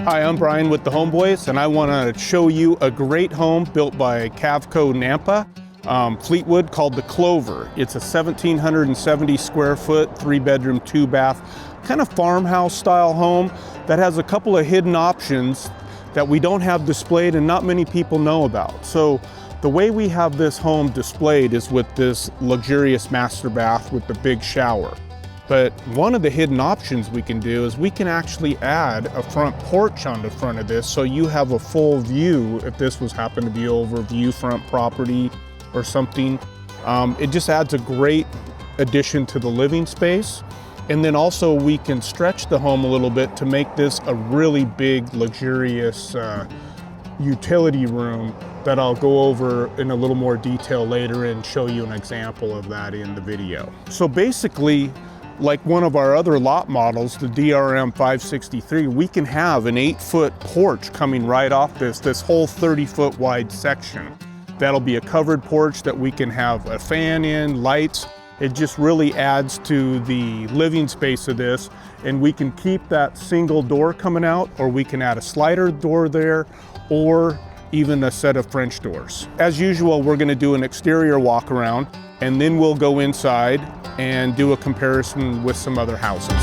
Hi, I'm Brian with the Homeboys, and I want to show you a great home built by Cavco Nampa, Fleetwood, called the Clover. It's a 1,770 square foot, 3-bedroom, 2-bath, kind of farmhouse style home that has a couple of hidden options that we don't have displayed and not many people know about. So the way we have this home displayed is with this luxurious master bath with the big shower. But one of the hidden options we can do is we can actually add a front porch on the front of this, so you have a full view if this was happen to be over viewfront property or something. It just adds a great addition to the living space. And then also we can stretch the home a little bit to make this a really big, luxurious utility room that I'll go over in a little more detail later and show you an example of that in the video. So basically, like one of our other lot models, the DRM 563, we can have an 8-foot porch coming right off this whole 30-foot wide section. That'll be a covered porch that we can have a fan in, lights. It just really adds to the living space of this, and we can keep that single door coming out, or we can add a slider door there, or even a set of French doors. As usual, we're gonna do an exterior walk around, and then we'll go inside and do a comparison with some other houses.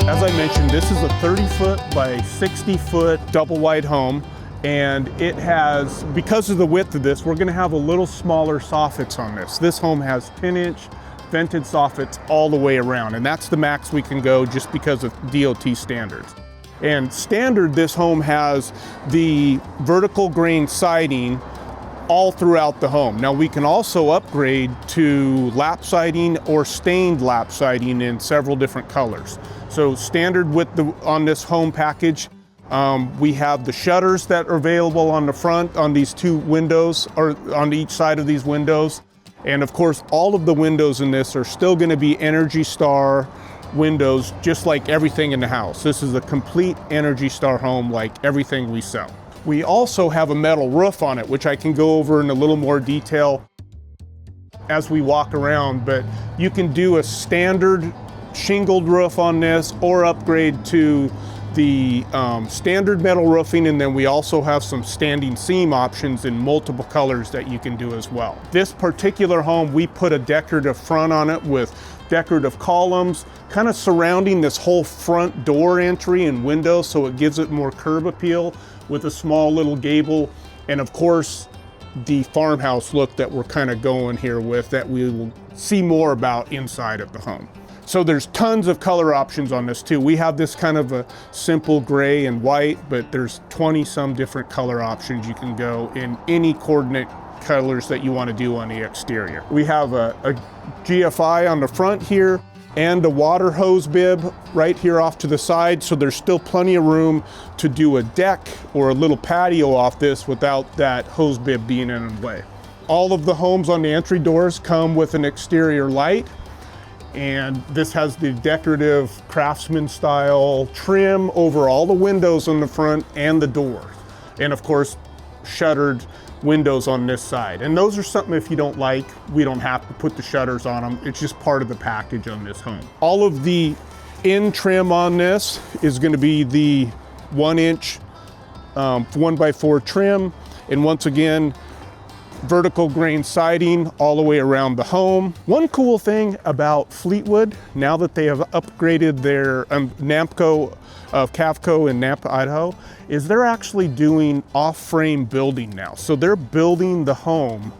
As I mentioned, this is a 30-foot by 60-foot double wide home, and it has, because of the width of this, we're gonna have a little smaller soffits on this. This home has 10-inch vented soffits all the way around, and that's the max we can go just because of DOT standards. And standard, this home has the vertical grain siding all throughout the home. Now we can also upgrade to lap siding or stained lap siding in several different colors. So standard on this home package, we have the shutters that are available on the front on these two windows, or on each side of these windows. And of course, all of the windows in this are still going to be Energy Star windows, just like everything in the house. This is a complete Energy Star home, like everything we sell. We also have a metal roof on it, which I can go over in a little more detail as we walk around, but you can do a standard shingled roof on this or upgrade to the standard metal roofing, and then we also have some standing seam options in multiple colors that you can do as well. This particular home, we put a decorative front on it with decorative columns kind of surrounding this whole front door entry and window, so it gives it more curb appeal with a small little gable, and of course the farmhouse look that we're kind of going here with, that we will see more about inside of the home. So there's tons of color options on this too. We have this kind of a simple gray and white, but there's 20 some different color options. You can go in any coordinate colors that you want to do on the exterior. We have a GFI on the front here and a water hose bib right here off to the side, so there's still plenty of room to do a deck or a little patio off this without that hose bib being in the way. All of the homes on the entry doors come with an exterior light, and this has the decorative Craftsman style trim over all the windows on the front and the door, and of course shuttered windows on this side. And those are something, if you don't like, we don't have to put the shutters on them. It's just part of the package on this home. All of the in trim on this is going to be the 1-inch 1x4 trim, and once again vertical grain siding all the way around the home. One cool thing about Fleetwood, now that they have upgraded their Cavco in Nampa, Idaho, is they're actually doing off-frame building now. So they're building the home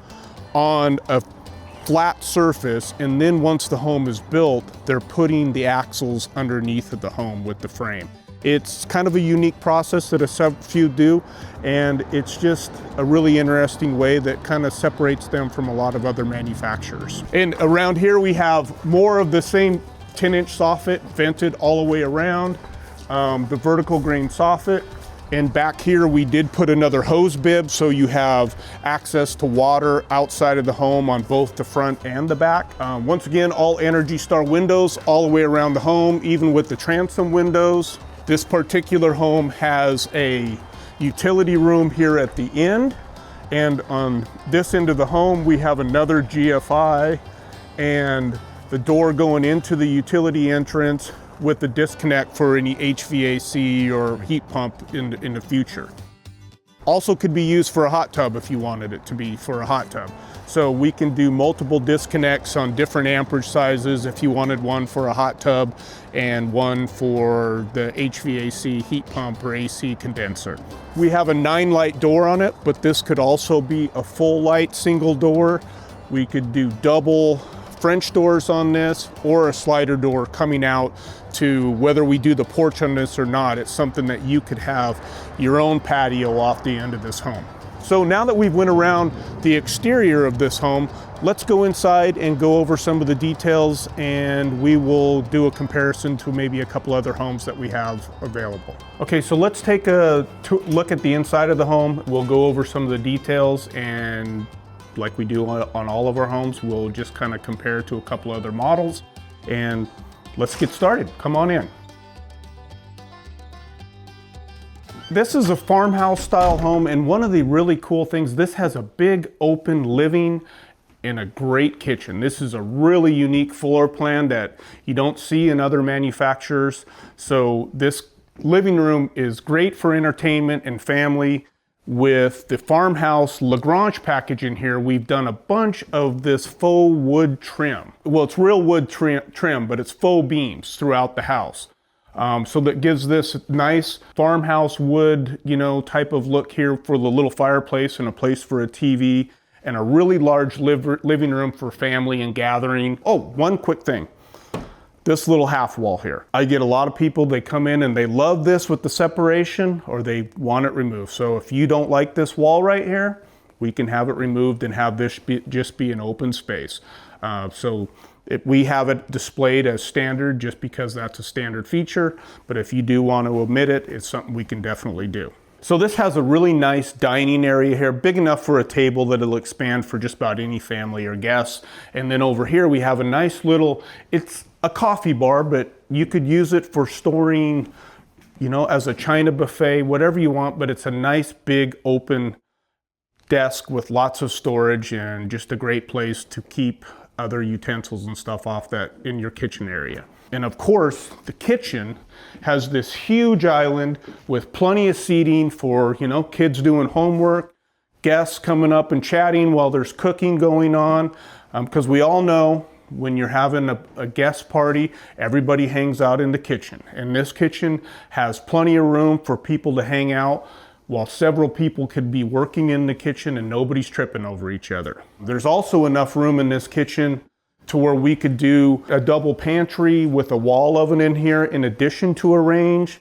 on a flat surface, and then once the home is built, they're putting the axles underneath of the home with the frame. It's kind of a unique process that a few do, and it's just a really interesting way that kind of separates them from a lot of other manufacturers. And around here we have more of the same 10-inch soffit vented all the way around, the vertical grain soffit. And back here we did put another hose bib, so you have access to water outside of the home on both the front and the back. Once again, all Energy Star windows all the way around the home, even with the transom windows. This particular home has a utility room here at the end, and on this end of the home we have another GFI, and the door going into the utility entrance with the disconnect for any HVAC or heat pump in the future. Also could be used for a hot tub if you wanted it to be for a hot tub. So we can do multiple disconnects on different amperage sizes if you wanted one for a hot tub and one for the HVAC heat pump or AC condenser. We have a 9-light door on it, but this could also be a full light single door. We could do double French doors on this or a slider door coming out to whether we do the porch on this or not. It's something that you could have your own patio off the end of this home. So now that we've went around the exterior of this home, let's go inside and go over some of the details, and we will do a comparison to maybe a couple other homes that we have available. Okay, so let's take a look at the inside of the home. We'll go over some of the details, and like we do on all of our homes, we'll just kind of compare to a couple other models, and let's get started. Come on in. This is a farmhouse style home, and one of the really cool things, this has a big open living and a great kitchen. This is a really unique floor plan that you don't see in other manufacturers. So this living room is great for entertainment and family. With the farmhouse Lagrange package in here, we've done a bunch of this faux wood trim. Well, it's real wood trim, but it's faux beams throughout the house. So that gives this nice farmhouse wood, type of look here for the little fireplace and a place for a TV and a really large living room for family and gathering. Oh, one quick thing. This little half wall here. I get a lot of people, they come in and they love this with the separation or they want it removed. So if you don't like this wall right here, we can have it removed and have this just be an open space. We have it displayed as standard just because that's a standard feature, but if you do want to omit it, it's something we can definitely do. So this has a really nice dining area here, big enough for a table that it'll expand for just about any family or guests. And then over here we have a nice little, it's a coffee bar, but you could use it for storing, as a china buffet, whatever you want, but it's a nice big open desk with lots of storage and just a great place to keep other utensils and stuff off that in your kitchen area. And of course, the kitchen has this huge island with plenty of seating for, kids doing homework, guests coming up and chatting while there's cooking going on. Because we all know when you're having a guest party, everybody hangs out in the kitchen. And this kitchen has plenty of room for people to hang out while several people could be working in the kitchen and nobody's tripping over each other. There's also enough room in this kitchen to where we could do a double pantry with a wall oven in here in addition to a range.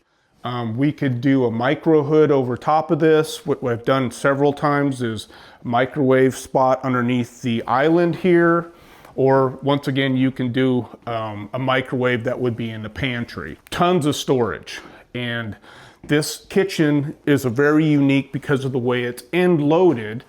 We could do a micro hood over top of this. What I've done several times is microwave spot underneath the island here. Or once again, you can do a microwave that would be in the pantry. Tons of storage. And this kitchen is a very unique because of the way it's end loaded,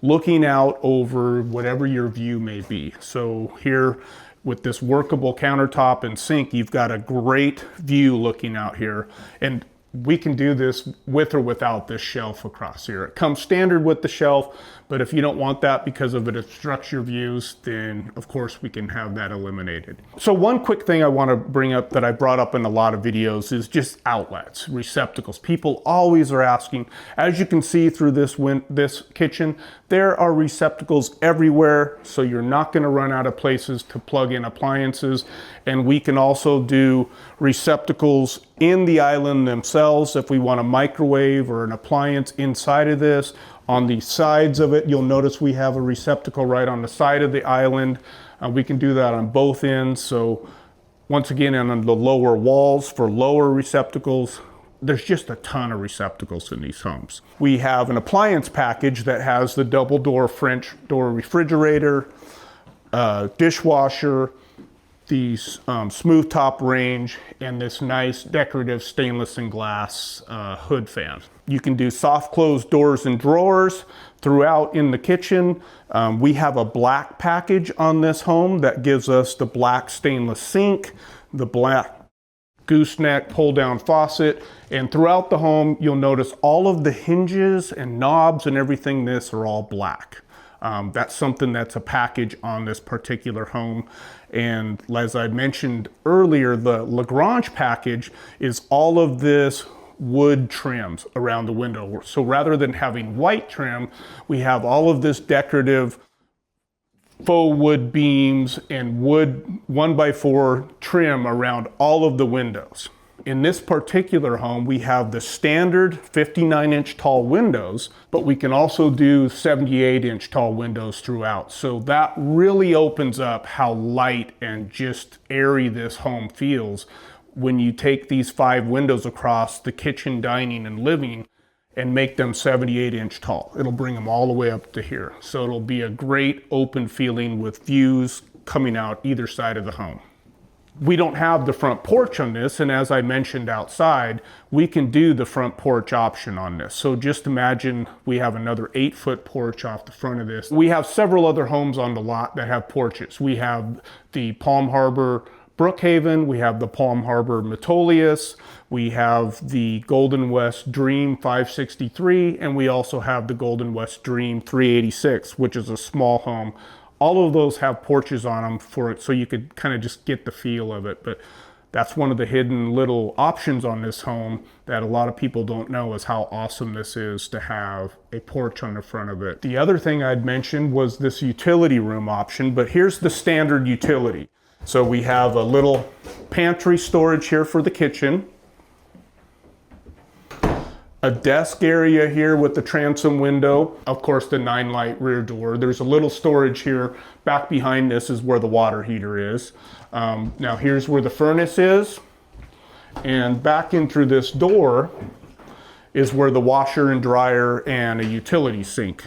looking out over whatever your view may be. So here with this workable countertop and sink, you've got a great view looking out here. And we can do this with or without this shelf across here. It comes standard with the shelf, but if you don't want that because of it obstructs your views, then of course we can have that eliminated. So one quick thing I want to bring up that I brought up in a lot of videos is just outlets, receptacles. People always are asking, as you can see through this kitchen, there are receptacles everywhere, so you're not going to run out of places to plug in appliances. And we can also do receptacles in the island themselves if we want a microwave or an appliance inside of this. On the sides of it, you'll notice we have a receptacle right on the side of the island. We can do that on both ends. So once again, on the lower walls for lower receptacles, there's just a ton of receptacles in these homes. We have an appliance package that has the double door French door refrigerator, dishwasher, the smooth top range, and this nice decorative stainless and glass hood fan. You can do soft close doors and drawers throughout in the kitchen. We have a black package on this home that gives us the black stainless sink, the black gooseneck pull down faucet, and throughout the home you'll notice all of the hinges and knobs and everything this are all black. That's something that's a package on this particular home. And as I mentioned earlier, the Lagrange package is all of this wood trims around the window. So rather than having white trim, we have all of this decorative faux wood beams and wood 1x4 trim around all of the windows. In this particular home, we have the standard 59-inch tall windows, but we can also do 78-inch tall windows throughout. So that really opens up how light and just airy this home feels when you take these 5 windows across the kitchen, dining, and living and make them 78-inch tall. It'll bring them all the way up to here. So it'll be a great open feeling with views coming out either side of the home. We don't have the front porch on this, and as I mentioned outside, we can do the front porch option on this. So just imagine we have another 8-foot porch off the front of this. We have several other homes on the lot that have porches. We have the Palm Harbor Brook Haven, we have the Palm Harbor Matus, we have the Golden West Dream 563, and we also have the Golden West Dream 386, which is a small home. All of those have porches on them for it, so you could kind of just get the feel of it. But that's one of the hidden little options on this home that a lot of people don't know, is how awesome this is to have a porch on the front of it. The other thing I'd mentioned was this utility room option, but here's the standard utility. So we have a little pantry storage here for the kitchen, a desk area here with the transom window, of course the 9-light rear door. There's a little storage here. Back behind this is where the water heater is. Now here's where the furnace is, and back in through this door is where the washer and dryer and a utility sink.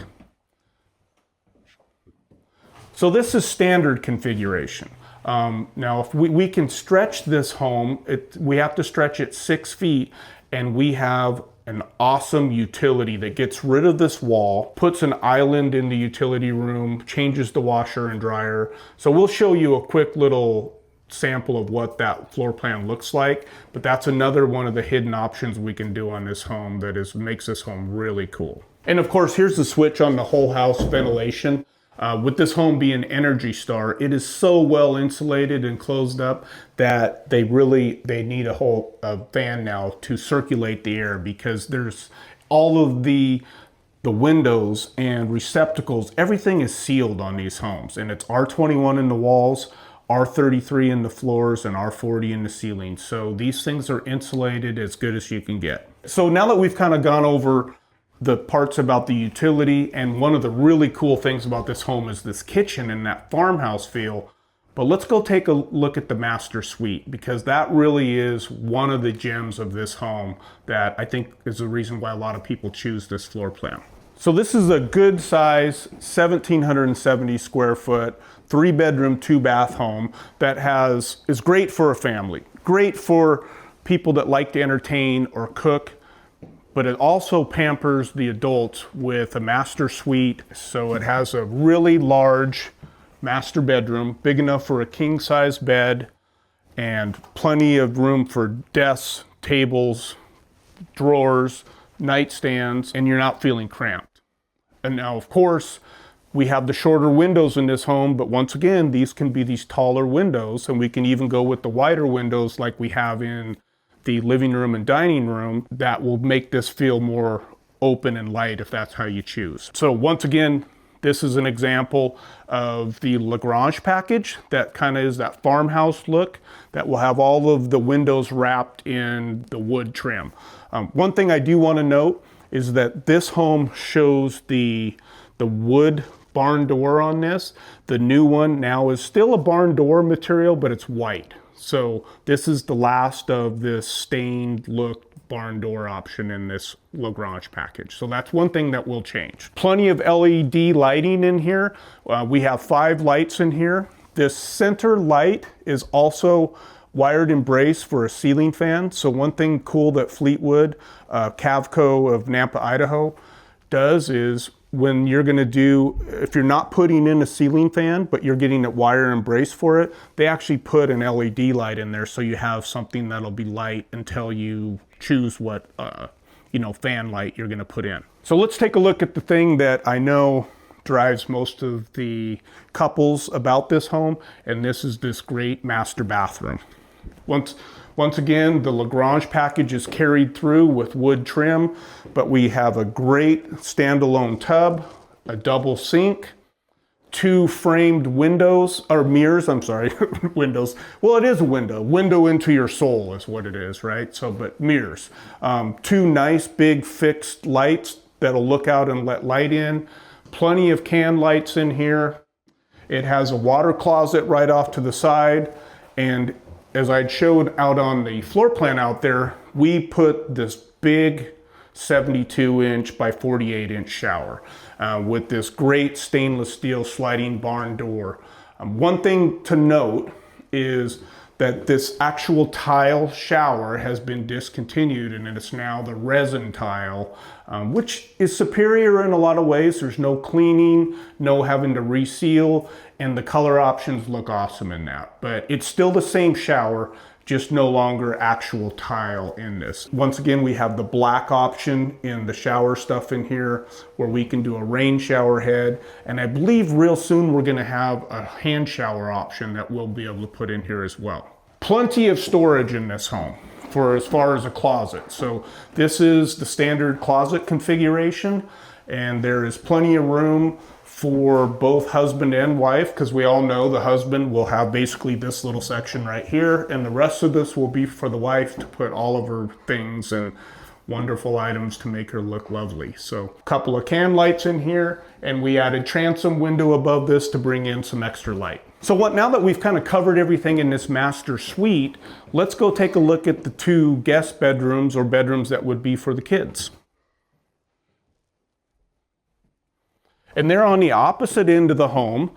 So this is standard configuration. Now if we can stretch this home, we have to stretch it 6 feet, and we have an awesome utility that gets rid of this wall, puts an island in the utility room, changes the washer and dryer. So we'll show you a quick little sample of what that floor plan looks like, but that's another one of the hidden options we can do on this home that makes this home really cool. And of course, here's the switch on the whole house ventilation. With this home being Energy Star, it is so well insulated and closed up that they need a whole fan now to circulate the air, because there's all of the windows and receptacles, everything is sealed on these homes, and it's R21 in the walls, R33 in the floors, and R40 in the ceiling. So these things are insulated as good as you can get. So now that we've kind of gone over the parts about the utility, and one of the really cool things about this home is this kitchen and that farmhouse feel. But let's go take a look at the master suite, because that really is one of the gems of this home that I think is the reason why a lot of people choose this floor plan. So this is a good size 1,770 square foot, 3-bedroom, 2-bath home that is great for a family, great for people that like to entertain or cook. But it also pampers the adults with a master suite. So it has a really large master bedroom, big enough for a king-size bed, and plenty of room for desks, tables, drawers, nightstands, and you're not feeling cramped. And now, of course, we have the shorter windows in this home, but once again, these can be these taller windows, and we can even go with the wider windows like we have in the living room and dining room that will make this feel more open and light if that's how you choose. So once again, this is an example of the Lagrange package that kind of is that farmhouse look that will have all of the windows wrapped in the wood trim. One thing I do want to note is that this home shows the wood barn door on this. The new one now is still a barn door material, but it's white. So this is the last of this stained look barn door option in this Lagrange package. So that's one thing that will change. Plenty of LED lighting in here. We have 5 lights in here. This center light is also wired in brace for a ceiling fan. So one thing cool that Fleetwood, Cavco of Nampa, Idaho does is when you're going to do, if you're not putting in a ceiling fan, but you're getting it wire and brace for it, they actually put an LED light in there so you have something that'll be light until you choose what, fan light you're going to put in. So let's take a look at the thing that I know drives most of the couples about this home, and this is this great master bathroom. Once again, the Lagrange package is carried through with wood trim, but we have a great standalone tub, a double sink, 2 framed windows, or mirrors, I'm sorry, windows. Well, it is a window into your soul is what it is, right? So, but mirrors. 2 nice big fixed lights that'll look out and let light in. Plenty of can lights in here. It has a water closet right off to the side. And as I'd showed out on the floor plan out there, we put this big 72-inch by 48-inch shower with this great stainless steel sliding barn door. One thing to note is that this actual tile shower has been discontinued, and it's now the resin tile, which is superior in a lot of ways. There's no cleaning, no having to reseal, and the color options look awesome in that. But it's still the same shower, just no longer actual tile in this. Once again, we have the black option in the shower stuff in here where we can do a rain shower head. And I believe real soon we're gonna have a hand shower option that we'll be able to put in here as well. Plenty of storage in this home for as far as a closet. So this is the standard closet configuration, and there is plenty of room for both husband and wife, because we all know the husband will have basically this little section right here, and the rest of this will be for the wife to put all of her things and wonderful items to make her look lovely. So a couple of can lights in here, and we added transom window above this to bring in some extra light. So now that we've kind of covered everything in this master suite, let's go take a look at the 2 guest bedrooms, or bedrooms that would be for the kids. And they're on the opposite end of the home,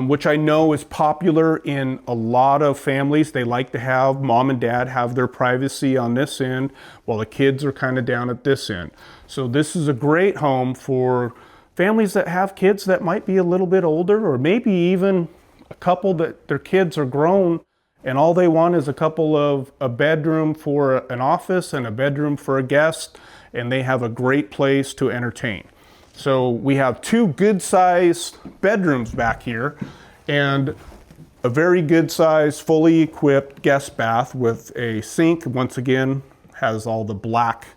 which I know is popular in a lot of families. They like to have mom and dad have their privacy on this end while the kids are kind of down at this end. So this is a great home for families that have kids that might be a little bit older, or maybe even a couple that their kids are grown and all they want is a bedroom for an office and a bedroom for a guest, and they have a great place to entertain. So we have 2 good-sized bedrooms back here and a very good-sized, fully equipped guest bath with a sink. Once again, has all the black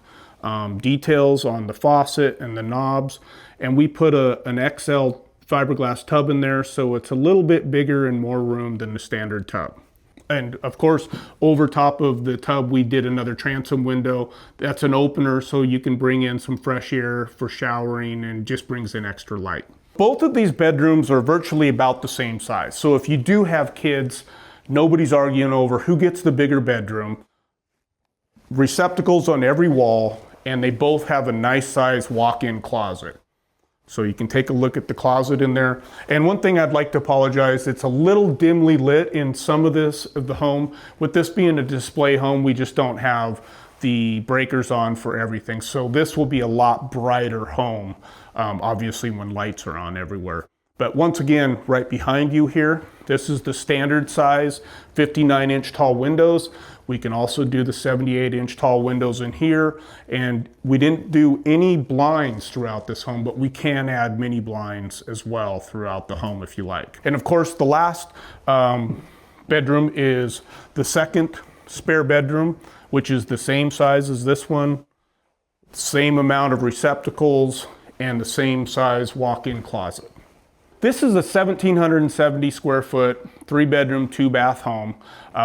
details on the faucet and the knobs. And we put an XL fiberglass tub in there, so it's a little bit bigger and more room than the standard tub. And of course, over top of the tub, we did another transom window. That's an opener, so you can bring in some fresh air for showering and just brings in extra light. Both of these bedrooms are virtually about the same size. So if you do have kids, nobody's arguing over who gets the bigger bedroom. Receptacles on every wall, and they both have a nice size walk-in closet. So you can take a look at the closet in there. And one thing I'd like to apologize, it's a little dimly lit in some of the home. With this being a display home, we just don't have the breakers on for everything. So this will be a lot brighter home, obviously when lights are on everywhere. But once again, right behind you here, this is the standard size 59-inch tall windows. We can also do the 78-inch tall windows in here. And we didn't do any blinds throughout this home, but we can add mini blinds as well throughout the home if you like. And of course, the last bedroom is the second spare bedroom, which is the same size as this one, same amount of receptacles, and the same size walk-in closet. This is a 1,770 square foot, 3-bedroom, 2-bath home.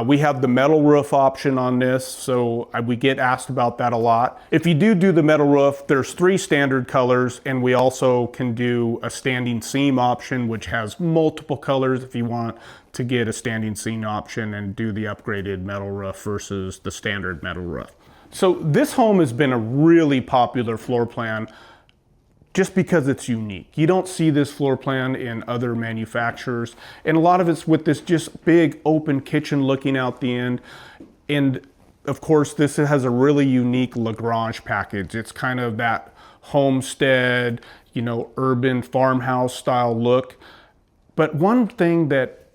We have the metal roof option on this, so we get asked about that a lot. If you do the metal roof, there's 3 standard colors, and we also can do a standing seam option, which has multiple colors if you want to get a standing seam option and do the upgraded metal roof versus the standard metal roof. So this home has been a really popular floor plan just because it's unique. You don't see this floor plan in other manufacturers. And a lot of it's with this just big open kitchen looking out the end. And of course, this has a really unique Lagrange package. It's kind of that homestead, urban farmhouse style look. But one thing that,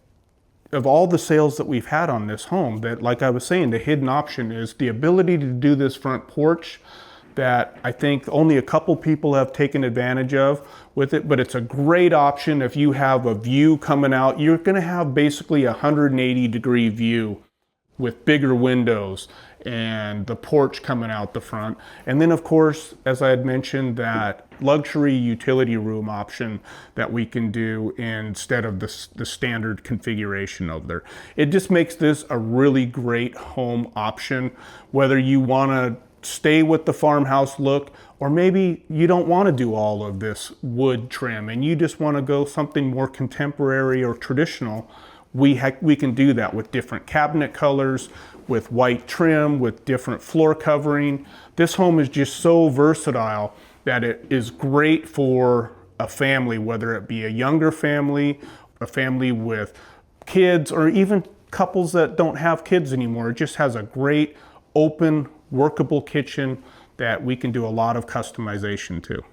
of all the sales that we've had on this home, that, like I was saying, the hidden option is the ability to do this front porch. that I think only a couple people have taken advantage of with it, but it's a great option if you have a view coming out. You're going to have basically a 180-degree view with bigger windows and the porch coming out the front. And then of course, as I had mentioned, that luxury utility room option that we can do instead of the standard configuration of there. It just makes this a really great home option, whether you want to stay with the farmhouse look, or maybe you don't want to do all of this wood trim and you just want to go something more contemporary or traditional. We can do that with different cabinet colors, with white trim, with different floor covering. This home is just so versatile that it is great for a family, whether it be a younger family, a family with kids, or even couples that don't have kids anymore. It just has a great, open, workable kitchen that we can do a lot of customization to.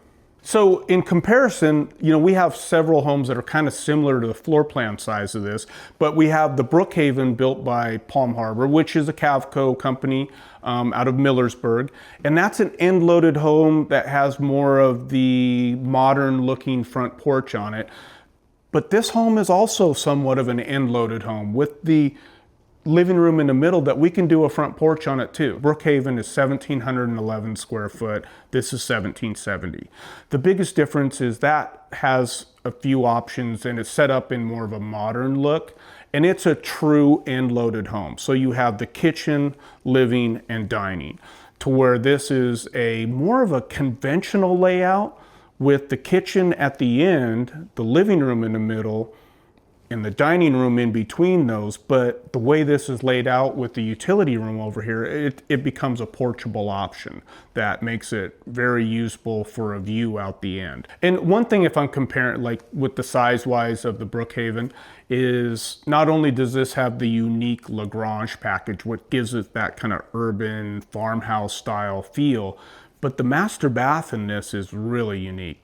So in comparison, we have several homes that are kind of similar to the floor plan size of this, but we have the Brook Haven built by Palm Harbor, which is a Cavco company out of Millersburg. And that's an end-loaded home that has more of the modern looking front porch on it. But this home is also somewhat of an end-loaded home with the living room in the middle that we can do a front porch on it too. Brook Haven is 1,711 square foot. This is 1,770. The biggest difference is that has a few options and it's set up in more of a modern look, and it's a true end-loaded home. So you have the kitchen, living, and dining, to where this is a more of a conventional layout with the kitchen at the end, the living room in the middle, and the dining room in between those. But the way this is laid out with the utility room over here, it becomes a porchable option that makes it very usable for a view out the end. And one thing, if I'm comparing like with the size wise of the Brook Haven, is not only does this have the unique Lagrange package, what gives it that kind of urban farmhouse style feel, but the master bath in this is really unique.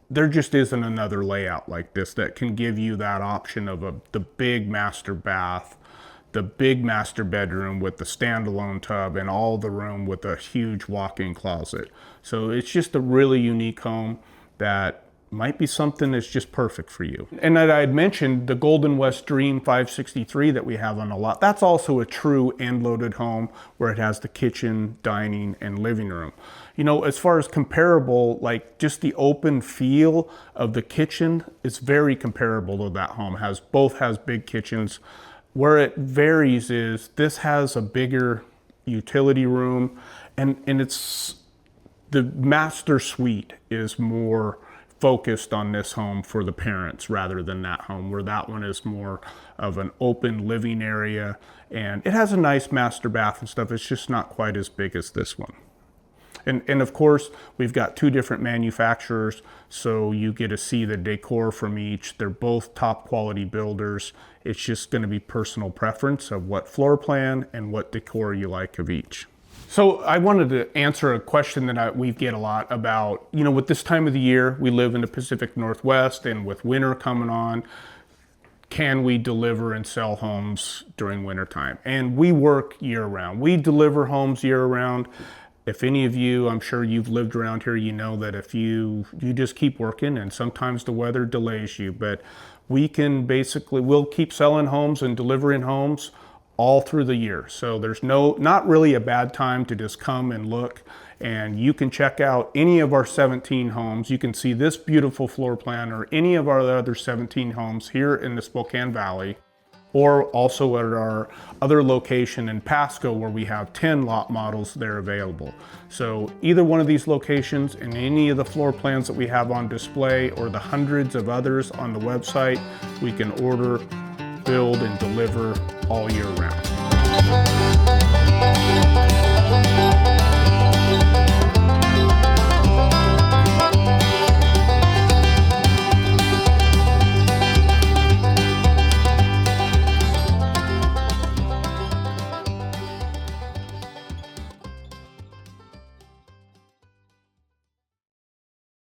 There just isn't another layout like this that can give you that option of the big master bath, the big master bedroom with the standalone tub, and all the room with a huge walk-in closet. So it's just a really unique home that might be something that's just perfect for you. And that I had mentioned, the Golden West Dream 563 that we have on the lot, that's also a true end-loaded home where it has the kitchen, dining, and living room. As far as comparable, like just the open feel of the kitchen is very comparable to that home. Both has big kitchens. Where it varies is this has a bigger utility room, and it's the master suite is more focused on this home for the parents rather than that home, where that one is more of an open living area, and it has a nice master bath and stuff. It's just not quite as big as this one. And of course, we've got two different manufacturers, so you get to see the decor from each. They're both top quality builders. It's just going to be personal preference of what floor plan and what decor you like of each. So I wanted to answer a question that we get a lot about, with this time of the year, we live in the Pacific Northwest, and with winter coming on, can we deliver and sell homes during wintertime? And we work year round. We deliver homes year round. If any of you, I'm sure you've lived around here, you know that if you just keep working, and sometimes the weather delays you, but we'll keep selling homes and delivering homes all through the year. So there's not really a bad time to just come and look, and you can check out any of our 17 homes. You can see this beautiful floor plan or any of our other 17 homes here in the Spokane Valley, or also at our other location in Pasco, where we have 10 lot models there available. So either one of these locations and any of the floor plans that we have on display, or the hundreds of others on the website, we can order, build, and deliver all year round.